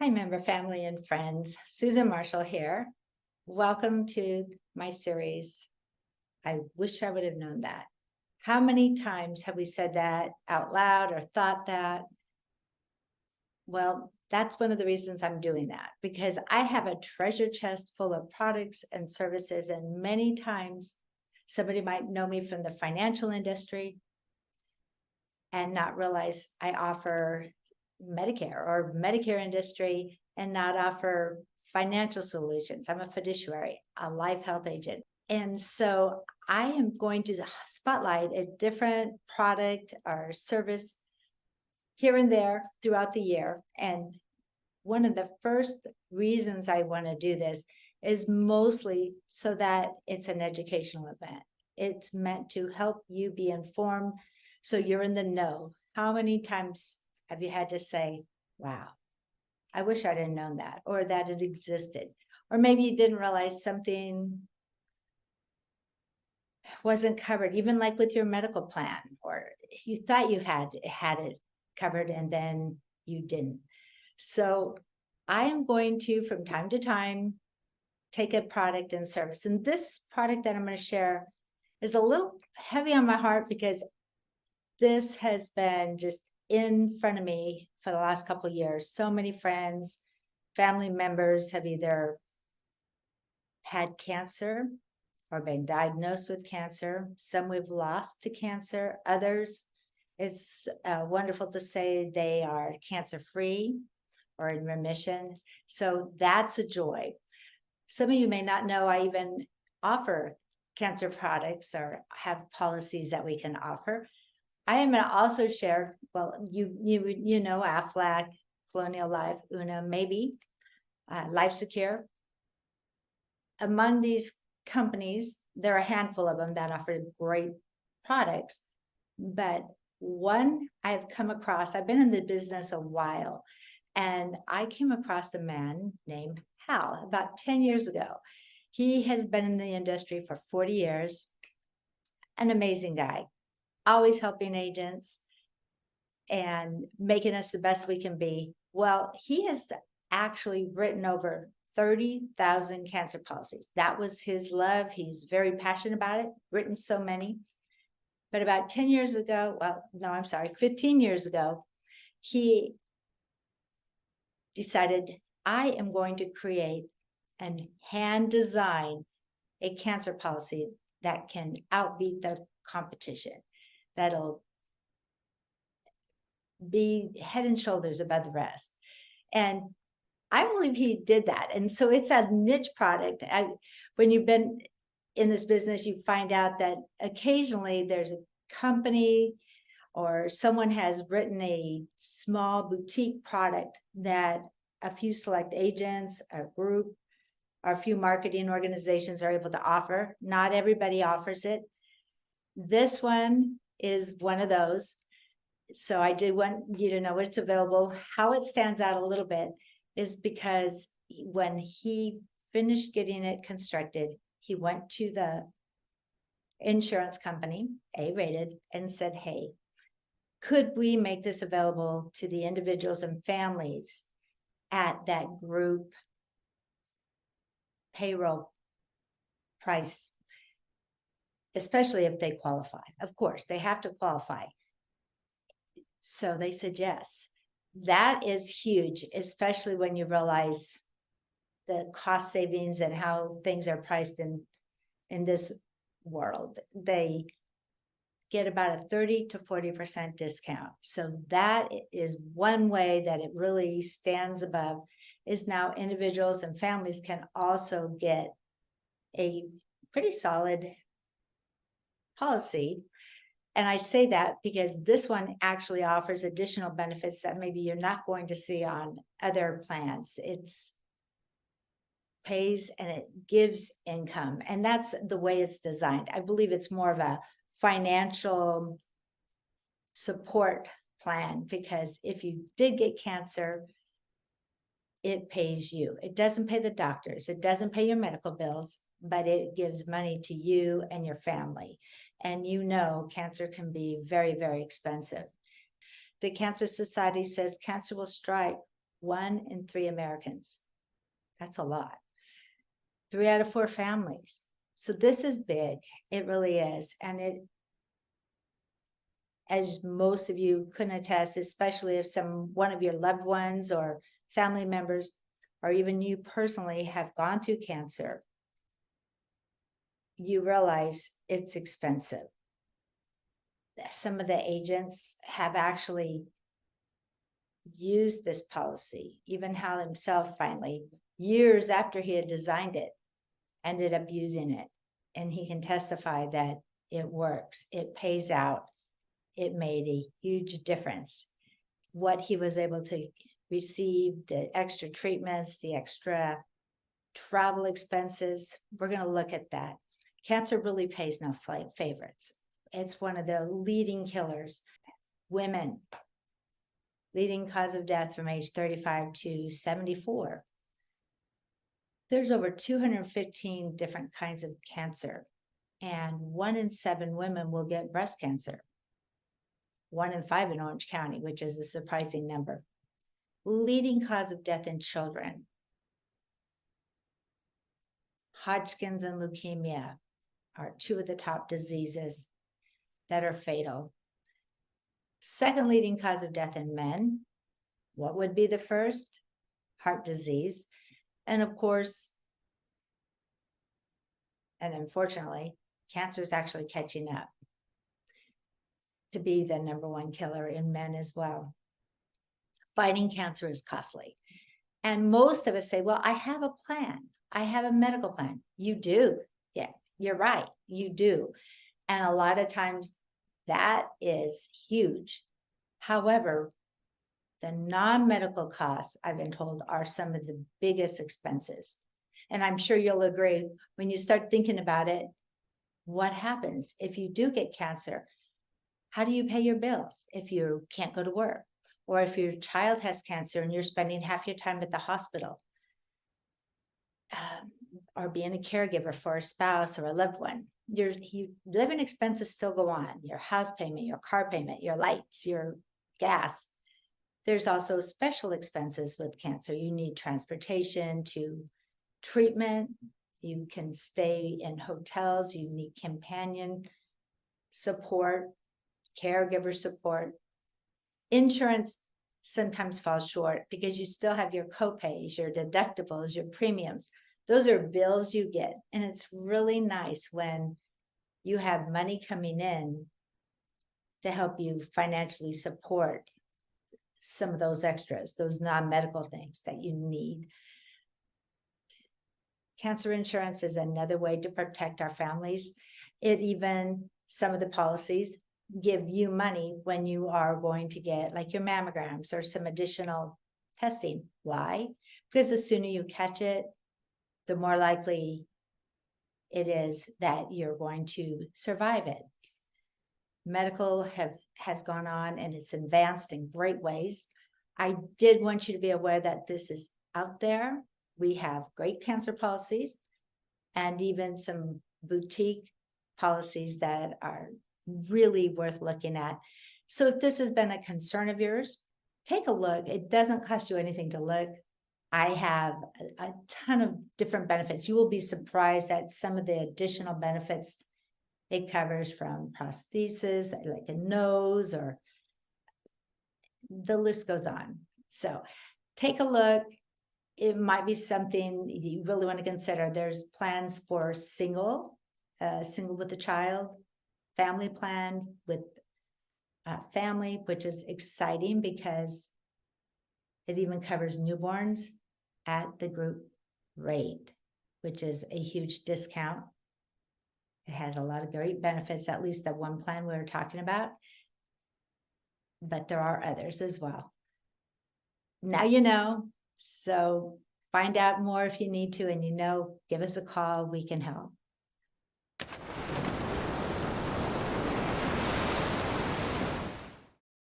Hi, member family and friends. Susan Marshall here. Welcome to my series. I wish I would have known that. How many times have we said that out loud or thought that? Well, that's one of the reasons I'm doing that because I have a treasure chest full of products and services, and many times somebody might know me from the financial industry and not realize I offer Medicare or Medicare industry and not offer financial solutions. I'm a fiduciary, a life health agent. And so I am going to spotlight a different product or service here and there throughout the year. And one of the first reasons I want to do this is mostly so that it's an educational event. It's meant to help you be informed so you're in the know. How many times have you had to say, wow, I wish I'd have known that, or that it existed? Or maybe you didn't realize something wasn't covered, even like with your medical plan, or you thought you had it covered and then you didn't. So I am going to, from time to time, take a product and service. And this product that I'm going to share is a little heavy on my heart because this has been just in front of me for the last couple of years. So many friends, family members have either had cancer or been diagnosed with cancer. Some we've lost to cancer. Others, it's wonderful to say they are cancer-free or in remission. So that's a joy. Some of you may not know I even offer cancer products or have policies that we can offer. I am going to also share, well, you know Aflac, Colonial Life, Una, maybe, Life Secure. Among these companies, there are a handful of them that offer great products, but one I've come across, I've been in the business a while, and I came across a man named Hal about 10 years ago. He has been in the industry for 40 years, an amazing guy, always helping agents and making us the best we can be. Well, he has actually written over 30,000 cancer policies. That was his love. He's very passionate about it, written so many. But about 10 years ago, well, no, I'm sorry, 15 years ago, he decided, I am going to create and hand design a cancer policy that can outbeat the competition, that'll be head and shoulders above the rest. And I believe he did that. And so it's a niche product. When you've been in this business, you find out that occasionally there's a company or someone has written a small boutique product that a few select agents, a group, or a few marketing organizations are able to offer. Not everybody offers it. This one is one of those. So I did want you to know it's available. How it stands out a little bit is because when he finished getting it constructed, he went to the insurance company, A-rated, and said, hey, could we make this available to the individuals and families at that group payroll price, especially if they qualify? Of course, they have to qualify. So they said yes. That is huge, especially when you realize the cost savings and how things are priced in this world. They get about a 30 to 40% discount. So that is one way that it really stands above, is now individuals and families can also get a pretty solid policy. And I say that because this one actually offers additional benefits that maybe you're not going to see on other plans. It's pays and it gives income, and that's the way it's designed. I believe it's more of a financial support plan, because if you did get cancer, it pays you. It doesn't pay the doctors, it doesn't pay your medical bills, but it gives money to you and your family. And you know, cancer can be very, very expensive. The Cancer Society says cancer will strike 1 in 3 Americans. That's a lot. 3 out of 4 families. So this is big. It really is. And it, as most of you can attest, especially if one of your loved ones or family members, or even you personally have gone through cancer, you realize it's expensive. Some of the agents have actually used this policy. Even Hal himself finally, years after he had designed it, ended up using it. And he can testify that it works, it pays out, it made a huge difference. What he was able to receive, the extra treatments, the extra travel expenses, we're going to look at that. Cancer really pays no favorites. It's one of the leading killers. Women, leading cause of death from age 35 to 74. There's over 215 different kinds of cancer, and 1 in 7 women will get breast cancer. 1 in 5 in Orange County, which is a surprising number. Leading cause of death in children. Hodgkin's and leukemia are 2 of the top diseases that are fatal. Second leading cause of death in men. What would be the first? Heart disease. And of course, and unfortunately, cancer is actually catching up to be the #1 killer in men as well. Fighting cancer is costly. And most of us say, well, I have a plan. I have a medical plan. You do. Yeah, you're right. You do. And a lot of times that is huge. However, the non-medical costs, I've been told, are some of the biggest expenses. And I'm sure you'll agree, when you start thinking about it, what happens if you do get cancer? How do you pay your bills if you can't go to work? Or if your child has cancer and you're spending half your time at the hospital, or being a caregiver for a spouse or a loved one, your living expenses still go on. Your house payment, your car payment, your lights, your gas. There's also special expenses with cancer. You need transportation to treatment. You can stay in hotels. You need companion support, caregiver support. Insurance sometimes falls short because you still have your copays, your deductibles, your premiums. Those are bills you get. And it's really nice when you have money coming in to help you financially support some of those extras, those non-medical things that you need. Cancer insurance is another way to protect our families. Some of the policies give you money when you are going to get like your mammograms or some additional testing. Why? Because the sooner you catch it, the more likely it is that you're going to survive it. Medical has gone on and it's advanced in great ways. I did want you to be aware that this is out there. We have great cancer policies and even some boutique policies that are really worth looking at. So if this has been a concern of yours, take a look. It doesn't cost you anything to look. I have a ton of different benefits. You will be surprised at some of the additional benefits it covers, from prosthesis, like a nose, or the list goes on. So take a look. It might be something you really want to consider. There's plans for single with a child, family plan with family, which is exciting because it even covers newborns at the group rate, which is a huge discount. It has a lot of great benefits, at least the one plan we were talking about, but there are others as well. Now you know, so find out more if you need to, and give us a call, we can help.